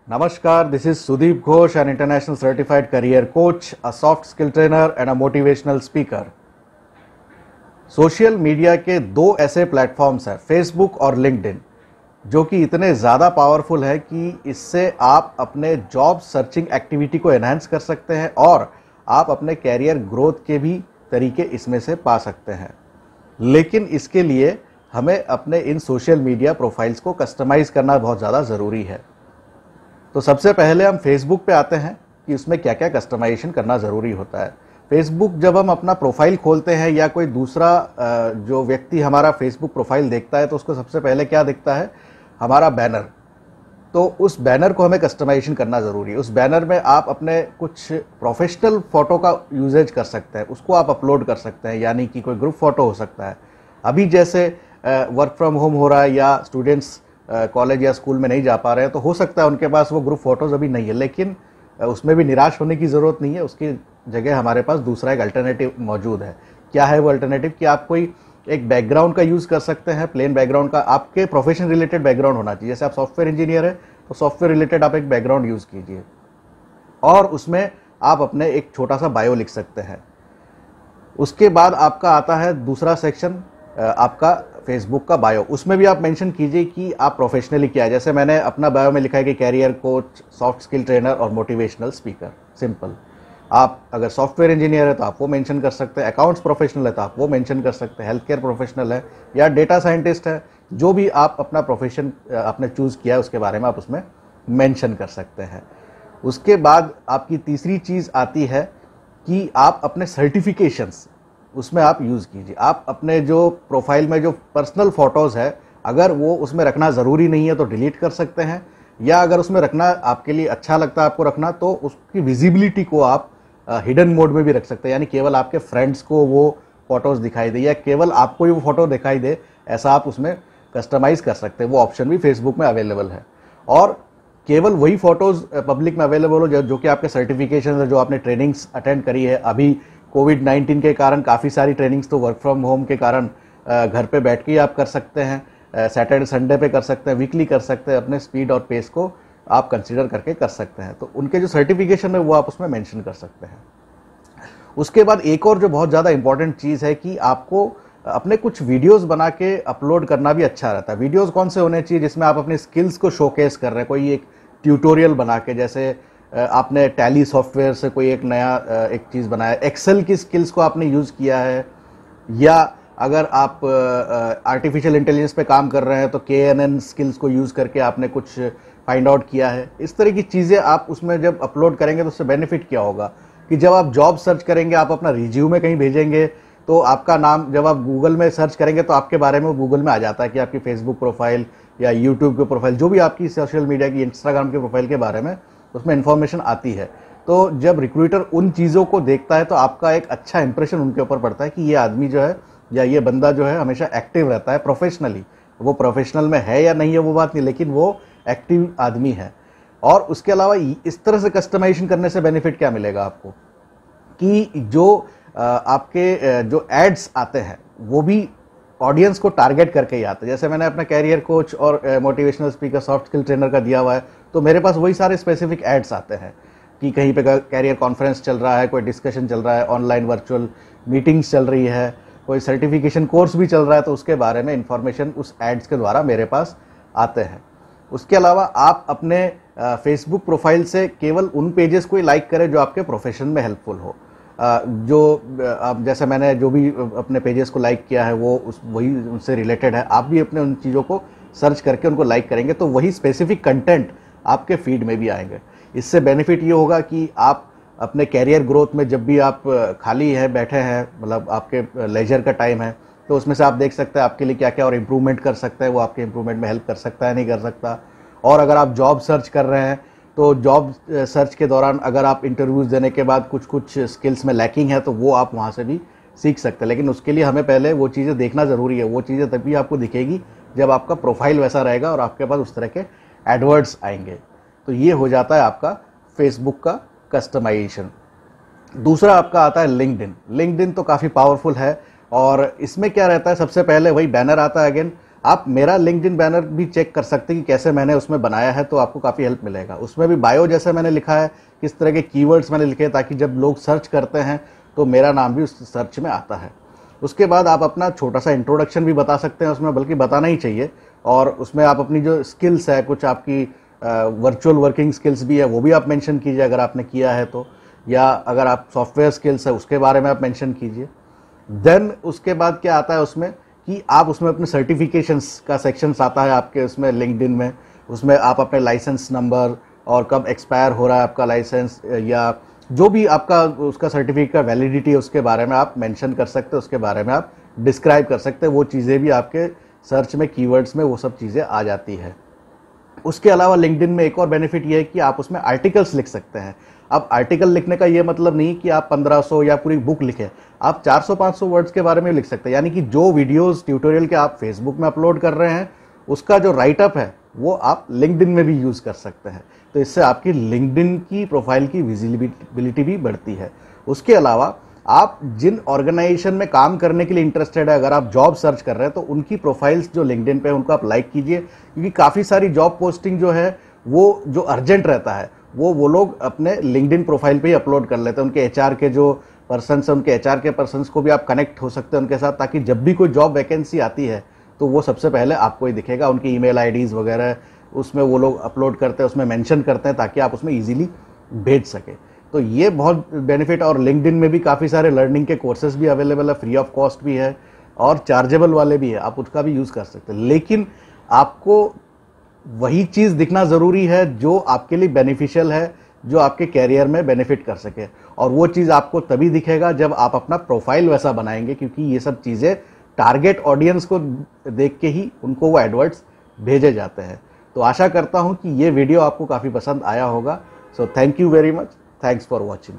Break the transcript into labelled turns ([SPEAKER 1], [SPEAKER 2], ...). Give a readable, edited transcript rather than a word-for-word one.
[SPEAKER 1] Namaskar, this is Sudeep Ghosh, an international certified career coach, a soft skill trainer and a motivational speaker. Social media के दो ऐसे platforms हैं, Facebook और LinkedIn, जो कि इतने ज़्यादा पावरफुल है कि इससे आप अपने जॉब सर्चिंग एक्टिविटी को एनहांस कर सकते हैं और आप अपने कैरियर ग्रोथ के भी तरीके इसमें से पा सकते हैं। लेकिन इसके लिए हमें अपने इन सोशल मीडिया प्रोफाइल्स को कस्टमाइज़ करना बहुत ज़्यादा ज़रूरी है। तो सबसे पहले हम फेसबुक पे आते हैं कि उसमें क्या क्या कस्टमाइजेशन करना ज़रूरी होता है। फेसबुक जब हम अपना प्रोफाइल खोलते हैं या कोई दूसरा जो व्यक्ति हमारा फेसबुक प्रोफाइल देखता है तो उसको सबसे पहले क्या दिखता है, हमारा बैनर। तो उस बैनर को हमें कस्टमाइजेशन करना ज़रूरी है। उस बैनर में आप अपने कुछ प्रोफेशनल फ़ोटो का यूजेज कर सकते हैं, उसको आप अपलोड कर सकते हैं, यानी कि कोई ग्रुप फ़ोटो हो सकता है। अभी जैसे वर्क फ्रॉम होम हो रहा है या स्टूडेंट्स कॉलेज या स्कूल में नहीं जा पा रहे हैं, तो हो सकता है उनके पास वो ग्रुप फ़ोटोज़ अभी नहीं है, लेकिन उसमें भी निराश होने की ज़रूरत नहीं है। उसकी जगह हमारे पास दूसरा एक अल्टरनेटिव मौजूद है। क्या है वो अल्टरनेटिव? कि आप कोई एक बैकग्राउंड का यूज़ कर सकते हैं, प्लेन बैकग्राउंड का। आपके प्रोफेशन रिलेटेड बैकग्राउंड होना चाहिए। जैसे आप सॉफ्टवेयर इंजीनियर है तो सॉफ्टवेयर रिलेटेड आप एक बैकग्राउंड यूज़ कीजिए और उसमें आप अपने एक छोटा सा बायो लिख सकते हैं। उसके बाद आपका आता है दूसरा सेक्शन, आपका फेसबुक का बायो। उसमें भी आप मेंशन कीजिए कि आप प्रोफेशनली क्या है। जैसे मैंने अपना बायो में लिखा है कि career coach, soft skill trainer और मोटिवेशनल स्पीकर। सिंपल। आप अगर सॉफ्टवेयर इंजीनियर है तो आप वो मेंशन कर सकते हैं, अकाउंट्स प्रोफेशनल है तो आप वो मेंशन कर सकते हैं, हेल्थ केयर प्रोफेशनल है या डेटा साइंटिस्ट है, जो भी आप अपना प्रोफेशन आपने चूज़ किया है उसके बारे में आप उसमें मेंशन कर सकते हैं। उसके बाद आपकी तीसरी चीज़ आती है कि आप अपने सर्टिफिकेशंस उसमें आप यूज़ कीजिए। आप अपने जो प्रोफाइल में जो पर्सनल फ़ोटोज़ है, अगर वो उसमें रखना ज़रूरी नहीं है तो डिलीट कर सकते हैं, या अगर उसमें रखना आपके लिए अच्छा लगता है आपको रखना, तो उसकी विजिबिलिटी को आप हिडन मोड में भी रख सकते हैं, यानी केवल आपके फ्रेंड्स को वो फ़ोटोज़ दिखाई दे या केवल आपको ही वो फ़ोटो दिखाई दे, ऐसा आप उसमें कस्टमाइज़ कर सकते हैं। वो ऑप्शन भी फेसबुक में अवेलेबल है। और केवल वही फ़ोटोज़ पब्लिक में अवेलेबल हो जो कि आपके सर्टिफिकेशन है, जो आपने ट्रेनिंग्स अटेंड करी है। अभी कोविड-19 के कारण काफ़ी सारी ट्रेनिंग्स तो वर्क फ्रॉम होम के कारण घर पे बैठ के ही आप कर सकते हैं, सैटरडे संडे पे कर सकते हैं, वीकली कर सकते हैं। अपने स्पीड और पेस को आप कंसीडर करके कर सकते हैं। तो उनके जो सर्टिफिकेशन है वो आप उसमें मेंशन कर सकते हैं। उसके बाद एक और जो बहुत ज़्यादा इंपॉर्टेंट चीज़ है कि आपको अपने कुछ वीडियोस बना के अपलोड करना भी अच्छा रहता है। वीडियोस कौन से होने चाहिए? जिसमें आप अपने स्किल्स को शोकेस कर रहे हैं, कोई एक ट्यूटोरियल बना के। जैसे आपने टैली सॉफ्टवेयर से कोई एक नया एक चीज़ बनाया, एक्सेल की स्किल्स को आपने यूज़ किया है, या अगर आप आर्टिफिशियल इंटेलिजेंस पे काम कर रहे हैं तो KNN स्किल्स को यूज़ करके आपने कुछ फाइंड आउट किया है। इस तरह की चीज़ें आप उसमें जब अपलोड करेंगे तो उससे बेनिफिट क्या होगा कि जब आप जॉब सर्च करेंगे, आप अपना रिज्यूमे कहीं भेजेंगे तो आपका नाम जब आप गूगल में सर्च करेंगे तो आपके बारे में गूगल में आ जाता है कि आपकी फेसबुक प्रोफाइल या यूट्यूब की प्रोफाइल, जो भी आपकी सोशल मीडिया की, इंस्टाग्राम की प्रोफाइल के बारे में उसमें इन्फॉर्मेशन आती है। तो जब रिक्रूटर उन चीज़ों को देखता है तो आपका एक अच्छा इंप्रेशन उनके ऊपर पड़ता है कि ये आदमी जो है या ये बंदा जो है हमेशा एक्टिव रहता है प्रोफेशनली। वो प्रोफेशनल में है या नहीं है वो बात नहीं, लेकिन वो एक्टिव आदमी है। और उसके अलावा इस तरह से कस्टमाइजेशन करने से बेनिफिट क्या मिलेगा आपको कि जो आपके जो एड्स आते हैं वो भी ऑडियंस को टारगेट करके ही आते हैं। जैसे मैंने अपना कैरियर कोच और motivational speaker, soft skill trainer का दिया हुआ है, तो मेरे पास वही सारे स्पेसिफिक एड्स आते हैं कि कहीं पे कैरियर कॉन्फ्रेंस चल रहा है, कोई डिस्कशन चल रहा है, ऑनलाइन वर्चुअल मीटिंग्स चल रही है, कोई सर्टिफिकेशन कोर्स भी चल रहा है, तो उसके बारे में इंफॉर्मेशन उस एड्स के द्वारा मेरे पास आते हैं। उसके अलावा आप अपने फेसबुक प्रोफाइल से केवल उन पेजेस को ही लाइक करें जो आपके प्रोफेशन में हेल्पफुल हो। जो आप जैसे मैंने जो भी अपने पेजेस को लाइक किया है वो वही उनसे रिलेटेड है। आप भी अपने उन चीज़ों को सर्च करके उनको लाइक करेंगे तो वही स्पेसिफिक कंटेंट आपके फीड में भी आएंगे। इससे बेनिफिट ये होगा कि आप अपने कैरियर ग्रोथ में जब भी आप खाली हैं, बैठे हैं, मतलब आपके लेजर का टाइम है, तो उसमें से आप देख सकते हैं आपके लिए क्या क्या और इम्प्रूवमेंट कर सकता है, वो आपके इम्प्रूवमेंट में हेल्प कर सकता है, नहीं कर सकता। और अगर आप जॉब सर्च कर रहे हैं तो जॉब सर्च के दौरान अगर आप इंटरव्यूज़ देने के बाद कुछ स्किल्स में लैकिंग है तो वो आप वहाँ से भी सीख सकते हैं। लेकिन उसके लिए हमें पहले वो चीज़ें देखना ज़रूरी है। वो चीज़ें तभी आपको दिखेगी जब आपका प्रोफाइल वैसा रहेगा और आपके पास उस तरह के एडवर्ड्स आएंगे। तो ये हो जाता है आपका फेसबुक का कस्टमाइजेशन। दूसरा आपका आता है लिंक्डइन। लिंक्डइन तो काफ़ी पावरफुल है और इसमें क्या रहता है, सबसे पहले वही बैनर आता है। अगेन आप मेरा लिंक्डइन बैनर भी चेक कर सकते हैं कि कैसे मैंने उसमें बनाया है, तो आपको काफ़ी हेल्प मिलेगा। उसमें भी बायो जैसे मैंने लिखा है, किस तरह के कीवर्ड्स मैंने लिखे ताकि जब लोग सर्च करते हैं तो मेरा नाम भी उस सर्च में आता है। उसके बाद आप अपना छोटा सा इंट्रोडक्शन भी बता सकते हैं उसमें, बल्कि बताना ही चाहिए। और उसमें आप अपनी जो स्किल्स है, कुछ आपकी वर्चुअल वर्किंग स्किल्स भी है, वो भी आप मेंशन कीजिए अगर आपने किया है तो, या अगर आप सॉफ्टवेयर स्किल्स है उसके बारे में आप मेंशन कीजिए। देन उसके बाद क्या आता है उसमें कि आप उसमें अपने सर्टिफिकेशंस का सेक्शंस आता है आपके उसमें लिंक्डइन में। उसमें आप अपने लाइसेंस नंबर और कब एक्सपायर हो रहा है आपका लाइसेंस, या जो भी आपका उसका सर्टिफिकेट का वैलिडिटी है उसके बारे में आप मेंशन कर सकते हैं, उसके बारे में आप डिस्क्राइब कर सकते हैं। वो चीज़ें भी आपके सर्च में कीवर्ड्स में वो सब चीज़ें आ जाती है। उसके अलावा लिंक्डइन में एक और बेनिफिट ये है कि आप उसमें आर्टिकल्स लिख सकते हैं। अब आर्टिकल लिखने का ये मतलब नहीं कि आप 1500 या पूरी बुक लिखें, आप 400-500 वर्ड्स के बारे में लिख सकते हैं। यानी कि जो वीडियोस ट्यूटोरियल के आप फेसबुक में अपलोड कर रहे हैं उसका जो राइटअप है वो आप लिंक्डइन में भी यूज़ कर सकते हैं। तो इससे आपकी लिंक्डइन की प्रोफाइल की विजिबिलिटी भी बढ़ती है। उसके अलावा आप जिन ऑर्गेनाइजेशन में काम करने के लिए इंटरेस्टेड है, अगर आप जॉब सर्च कर रहे हैं तो उनकी प्रोफाइल्स जो लिंक्डइन पे उनको आप लाइक कीजिए, क्योंकि काफ़ी सारी जॉब पोस्टिंग जो है वो जो अर्जेंट रहता है वो लोग अपने लिंक्डइन प्रोफाइल पे ही अपलोड कर लेते हैं। उनके एचआर के जो पर्सन है, उनके एचआर के पर्सन्स को भी आप कनेक्ट हो सकते हैं उनके साथ, ताकि जब भी कोई जॉब वैकेंसी आती है तो वो सबसे पहले आपको ही दिखेगा। उनकी ईमेल आईडीज़ वगैरह उसमें वो लोग अपलोड करते हैं, उसमें मेंशन करते हैं ताकि आप उसमें इजीली भेज सके। तो ये बहुत बेनिफिट। और लिंक्डइन में भी काफ़ी सारे लर्निंग के कोर्सेज भी अवेलेबल है, फ्री ऑफ कॉस्ट भी है और चार्जेबल वाले भी है, आप उसका भी यूज़ कर सकते हैं। लेकिन आपको वही चीज़ दिखना ज़रूरी है जो आपके लिए बेनिफिशियल है, जो आपके कैरियर में बेनिफिट कर सके। और वो चीज़ आपको तभी दिखेगा जब आप अपना प्रोफाइल वैसा बनाएंगे, क्योंकि ये सब चीज़ें टारगेट ऑडियंस को देख के ही उनको वो एडवर्ट्स भेजे जाते हैं। तो आशा करता हूँ कि ये वीडियो आपको काफ़ी पसंद आया होगा। So thank you very much, thanks for watching.